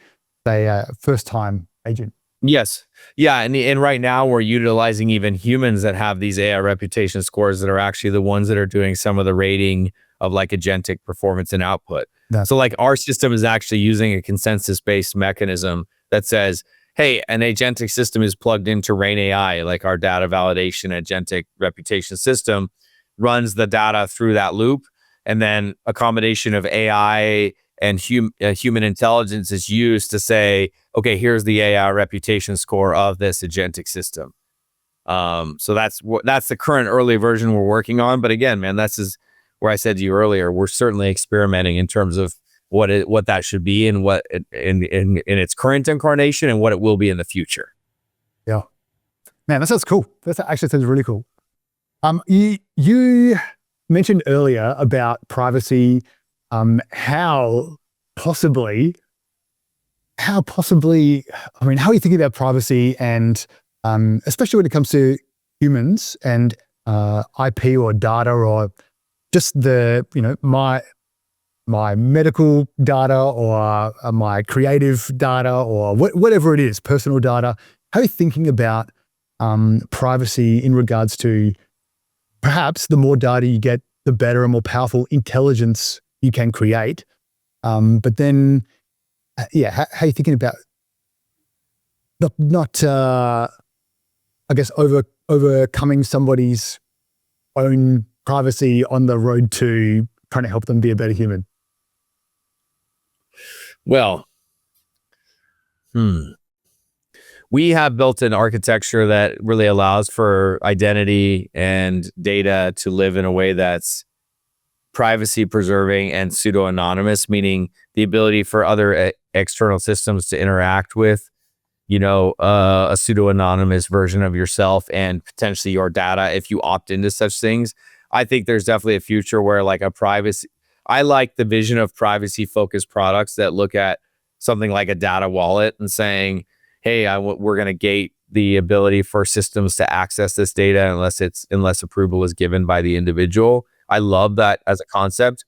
a first-time agent. Yes. Yeah. And right now we're utilizing even humans that have these AI reputation scores that are actually the ones that are doing some of the rating of like agentic performance and output. So like our system is actually using a consensus-based mechanism that says, hey, an agentic system is plugged into RainAI, like our data validation agentic reputation system, runs the data through that loop. And then a combination of AI and human intelligence is used to say, okay, here's the AI reputation score of this agentic system. So that's the current early version we're working on. But again, man, this is where I said to you earlier, we're certainly experimenting in terms of what that should be and what in its current incarnation and what it will be in the future. Yeah, man, that sounds cool. That actually sounds really cool. You mentioned earlier about privacy. How possibly, I mean, how are you thinking about privacy, and especially when it comes to humans and IP or data, or just my medical data, or my creative data, or whatever it is, personal data? How are you thinking about privacy in regards to perhaps the more data you get, the better and more powerful intelligence you can create? But then, how are you thinking about not I guess overcoming somebody's own privacy on the road to trying to help them be a better human? Well, we have built an architecture that really allows for identity and data to live in a way that's privacy preserving and pseudo anonymous, meaning the ability for other external systems to interact with, a pseudo anonymous version of yourself and potentially your data if you opt into such things. I think there's definitely a future where I like the vision of privacy focused products that look at something like a data wallet and saying, hey, we're going to gate the ability for systems to access this data unless approval is given by the individual. I love that as a concept.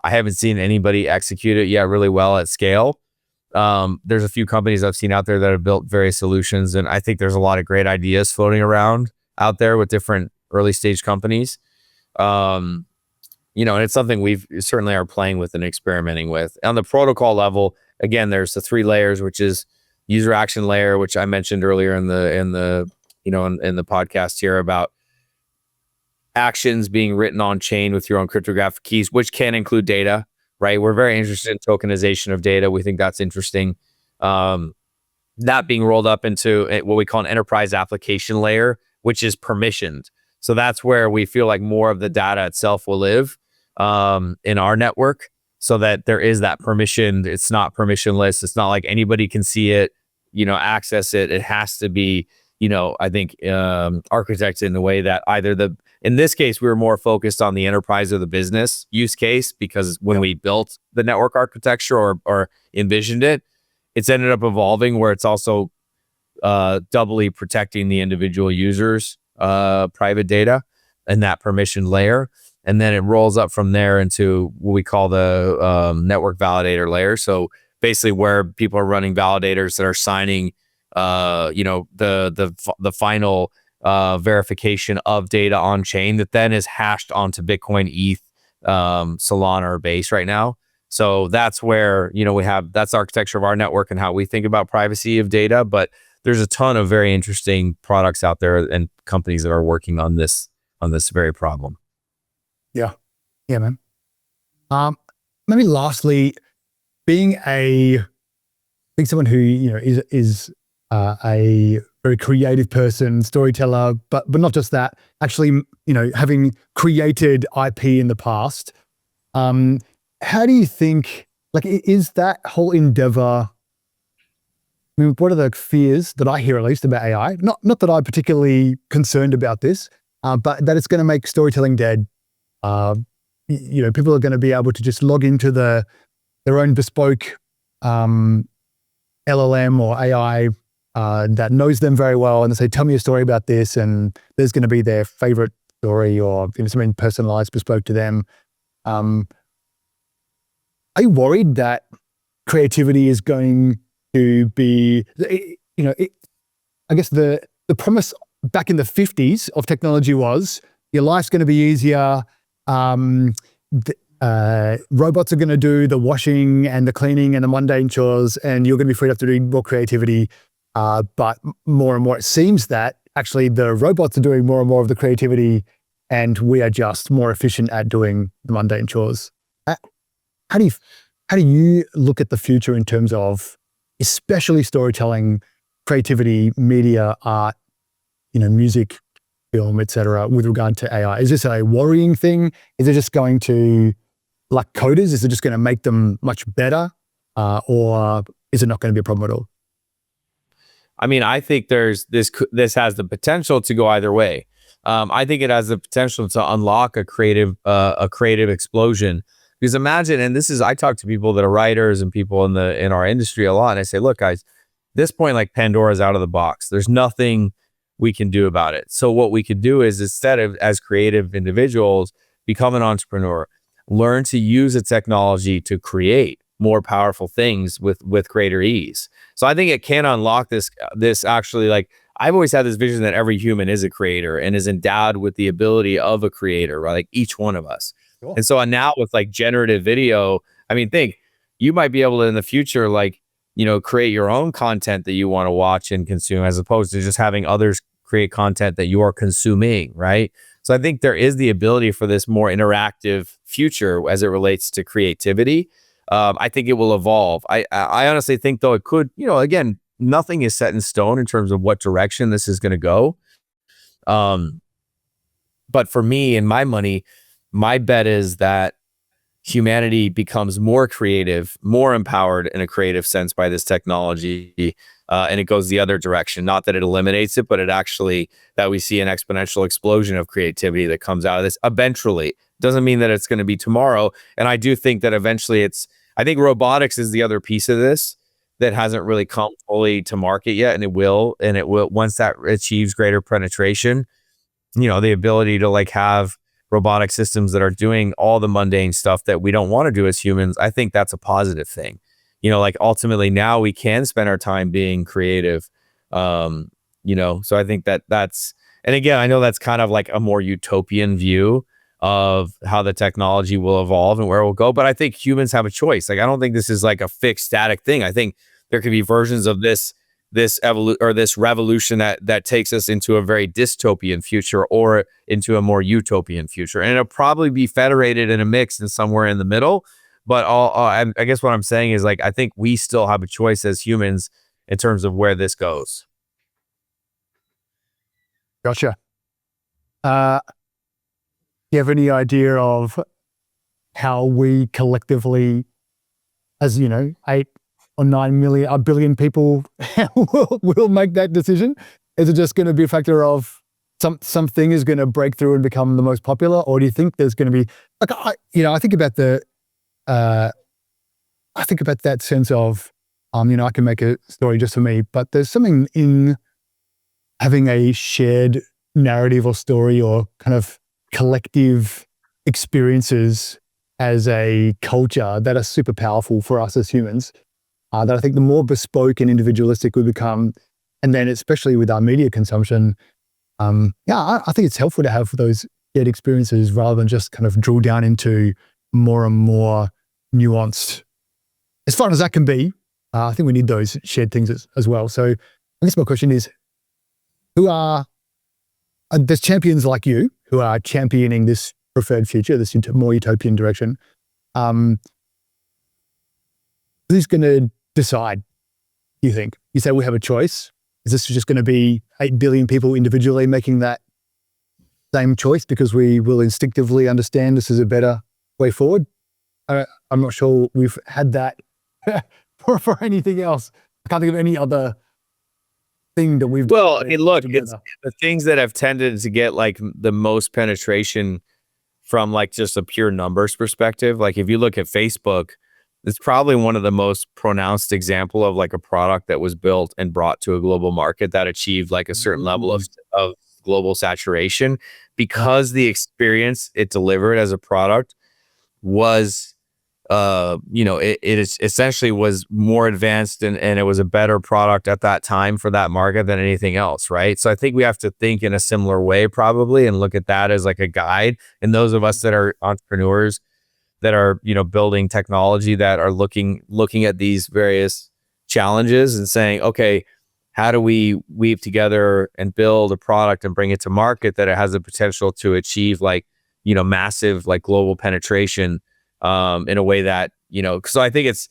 I haven't seen anybody execute it yet really well at scale. There's a few companies I've seen out there that have built various solutions, and I think there's a lot of great ideas floating around out there with different early stage companies. And it's something we've certainly are playing with and experimenting with. On the protocol level, again, there's the 3 layers, which is user action layer, which I mentioned earlier in the podcast here about actions being written on chain with your own cryptographic keys, which can include data, right? We're very interested in tokenization of data. We think that's interesting. That being rolled up into what we call an enterprise application layer, which is permissioned. So that's where we feel like more of the data itself will live in our network, so that there is that permission. It's not permissionless. It's not like anybody can see it, access it. It has to be, I think architected in the way that in this case, we were more focused on the enterprise or the business use case, because when we built the network architecture or envisioned it, it's ended up evolving where it's also doubly protecting the individual users' private data and that permission layer. And then it rolls up from there into what we call the network validator layer. So basically where people are running validators that are signing the final verification of data on chain that then is hashed onto Bitcoin, ETH, Solana, or Base right now. So that's where, that's the architecture of our network and how we think about privacy of data. But there's a ton of very interesting products out there and companies that are working on this very problem. Yeah, man. Maybe lastly, being someone who is a very creative person, storyteller, but not just that. Actually, having created IP in the past, how do you think? Like, is that whole endeavor? I mean, what are the fears that I hear, at least, about AI? Not that I'm particularly concerned about this, but that it's going to make storytelling dead. People are going to be able to just log into their own bespoke LLM or AI that knows them very well, and they say, "Tell me a story about this," and there's going to be their favorite story or something personalized, bespoke to them. Are you worried that creativity is going to be, I guess the promise back in the 50s of technology was your life's going to be easier. Robots are going to do the washing and the cleaning and the mundane chores, and you're going to be freed up to do more creativity. But more and more, it seems that actually the robots are doing more and more of the creativity, and we are just more efficient at doing the mundane chores. How do you look at the future in terms of, especially storytelling, creativity, media, art, music, film, etc., with regard to AI? Is this a worrying thing? Is it just going to, like coders, is it just going to make them much better, or is it not going to be a problem at all? I mean, I think this has the potential to go either way. I think it has the potential to unlock a creative explosion. Because imagine, and I talk to people that are writers and people in our industry a lot, and I say, look, guys, at this point, like, Pandora's out of the box. There's nothing we can do about it. So what we could do is, instead of, as creative individuals, become an entrepreneur, learn to use the technology to create more powerful things with greater ease. So I think it can unlock this actually, like, I've always had this vision that every human is a creator and is endowed with the ability of a creator, right? Like each one of us. Cool. And so now with like generative video, I mean, you might be able to in the future, like, create your own content that you want to watch and consume, as opposed to just having others create content that you are consuming, right? So I think there is the ability for this more interactive future as it relates to creativity. I think it will evolve. I honestly think, though, it could, again, nothing is set in stone in terms of what direction this is going to go. But for me and my money, my bet is that humanity becomes more creative, more empowered in a creative sense by this technology, and it goes the other direction. Not that it eliminates it, but it actually, that we see an exponential explosion of creativity that comes out of this eventually. Doesn't mean that it's going to be tomorrow. And I do think that eventually I think robotics is the other piece of this that hasn't really come fully to market yet, and it will once that achieves greater penetration. The ability to like have robotic systems that are doing all the mundane stuff that we don't want to do as humans. I think that's a positive thing. Like ultimately now we can spend our time being creative. So I think that's, and again, I know that's kind of like a more utopian view of how the technology will evolve and where it will go. But I think humans have a choice. Like, I don't think this is like a fixed static thing. I think there could be versions of this revolution that takes us into a very dystopian future or into a more utopian future. And it'll probably be federated in a mix and somewhere in the middle. But I guess what I'm saying is, like, I think we still have a choice as humans in terms of where this goes. Gotcha. Do you have any idea of how we collectively, as 8 or 9 million, a billion people will make that decision? Is it just going to be a factor of something is going to break through and become the most popular, or do you think there's going to be like I think about that sense of I can make a story just for me, but there's something in having a shared narrative or story or kind of collective experiences as a culture that are super powerful for us as humans. That I think the more bespoke and individualistic we become, And then especially with our media consumption, I think it's helpful to have those shared experiences rather than just kind of drill down into more and more nuanced. As fun as that can be, I think we need those shared things as well. So I guess my question is, there's champions like you who are championing this preferred future, this more utopian direction. Who's going to decide, you think? You say we have a choice. Is this just going to be 8 billion people individually making that same choice because we will instinctively understand this is a better way forward? I'm not sure we've had that for anything else. I can't think of any other thing that we've Well, I mean, look, it's the things that have tended to get like the most penetration from like just a pure numbers perspective. Like if you look at Facebook, it's probably one of the most pronounced example of like a product that was built and brought to a global market that achieved like a certain level of global saturation because the experience it delivered as a product was it essentially was more advanced and it was a better product at that time for that market than anything else, right? So I think we have to think in a similar way probably and look at that as like a guide. And those of us that are entrepreneurs that are, building technology that are looking at these various challenges and saying, okay, how do we weave together and build a product and bring it to market that it has the potential to achieve like, massive like global penetration in a way that, so I think it's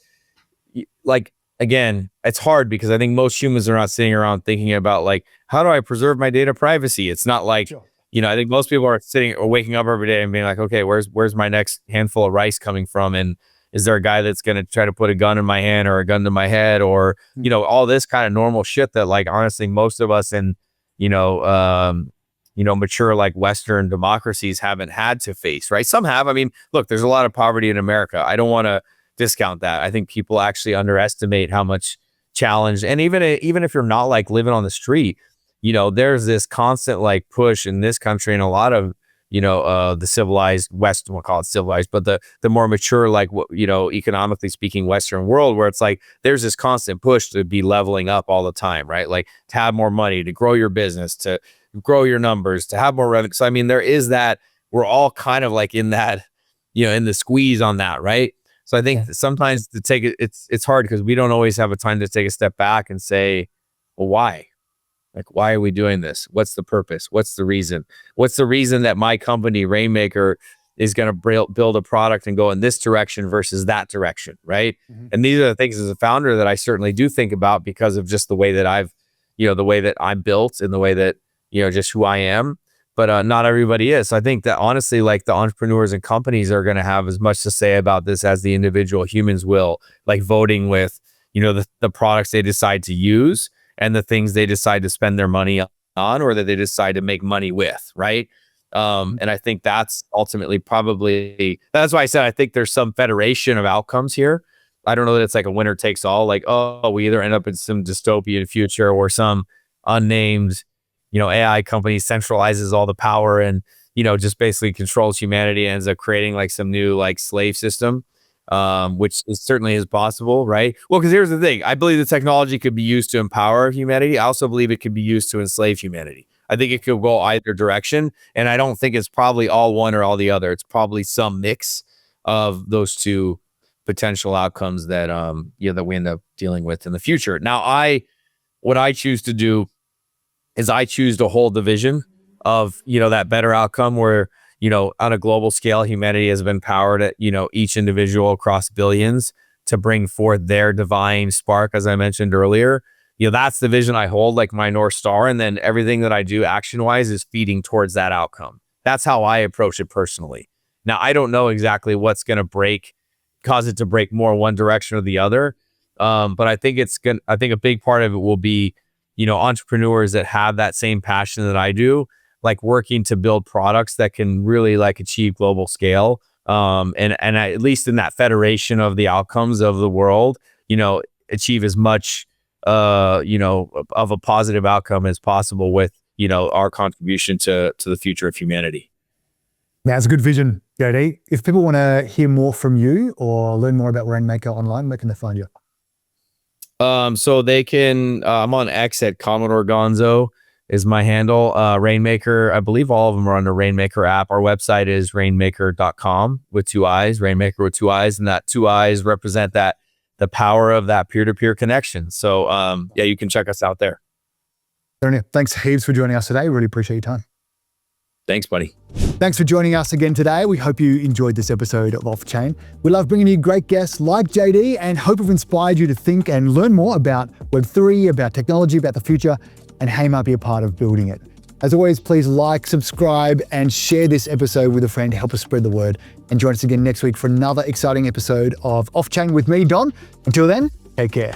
like, again, it's hard because I think most humans are not sitting around thinking about like, how do I preserve my data privacy? It's not like, Sure. I think most people are sitting or waking up every day and being like, okay, where's my next handful of rice coming from? And is there a guy that's going to try to put a gun in my hand or a gun to my head or, all this kind of normal shit that like, honestly, most of us in, mature like Western democracies haven't had to face, right? Some have. I mean, look, there's a lot of poverty in America. I don't want to discount that. I think people actually underestimate how much challenge, and even if you're not like living on the street, there's this constant like push in this country and a lot of, the civilized West, we'll call it civilized, but the more mature, like, economically speaking, Western world where it's like, there's this constant push to be leveling up all the time, right? Like to have more money, to grow your business, to grow your numbers, to have more revenue. So, I mean, there is that, we're all kind of like in that, in the squeeze on that, right? So I think sometimes to take it, it's hard because we don't always have a time to take a step back and say, well, why? Like, why are we doing this? What's the purpose? What's the reason? What's the reason that my company, Raiinmaker, is going to build a product and go in this direction versus that direction, right? Mm-hmm. And these are the things as a founder that I certainly do think about because of just the way that the way that I'm built and the way that, just who I am. But not everybody is. So I think that honestly, like the entrepreneurs and companies are going to have as much to say about this as the individual humans will, like voting with, the products they decide to use and the things they decide to spend their money on or that they decide to make money with, right? And I think that's ultimately that's why I said I think there's some federation of outcomes here. I don't know that it's like a winner takes all, like, oh, we either end up in some dystopian future or some unnamed, AI company centralizes all the power and, just basically controls humanity and ends up creating like some new like slave system. Which certainly is possible, right? Well, because here's the thing. I believe the technology could be used to empower humanity. I also believe it could be used to enslave humanity. I think it could go either direction. And I don't think it's probably all one or all the other. It's probably some mix of those two potential outcomes that, that we end up dealing with in the future. Now, what I choose to do is I choose to hold the vision of, that better outcome where, on a global scale, humanity has been powered at, each individual across billions to bring forth their divine spark, as I mentioned earlier. That's the vision I hold, like my North Star. And then everything that I do action-wise is feeding towards that outcome. That's how I approach it personally. Now, I don't know exactly what's going to cause it to break more one direction or the other. But I think I think a big part of it will be, entrepreneurs that have that same passion that I do, like working to build products that can really like achieve global scale. And at least in that federation of the outcomes of the world, achieve as much, of a positive outcome as possible with, our contribution to the future of humanity. That's a good vision, JD. If people want to hear more from you or learn more about Raiinmaker online, where can they find you? So they can, I'm on X at Commodore Gonzo is my handle. Raiinmaker, I believe all of them are on the Raiinmaker app. Our website is raiinmaker.com with 2 eyes, Raiinmaker with 2 eyes. And that 2 eyes represent that, the power of that peer-to-peer connection. So yeah, you can check us out there. Thanks heaps for joining us today. Really appreciate your time. Thanks, buddy. Thanks for joining us again today. We hope you enjoyed this episode of Off Chain. We love bringing you great guests like JD and hope we've inspired you to think and learn more about Web3, about technology, about the future, and how you might be a part of building it. As always, please like, subscribe, and share this episode with a friend to help us spread the word. And join us again next week for another exciting episode of Off Chain with me, Don. Until then, take care.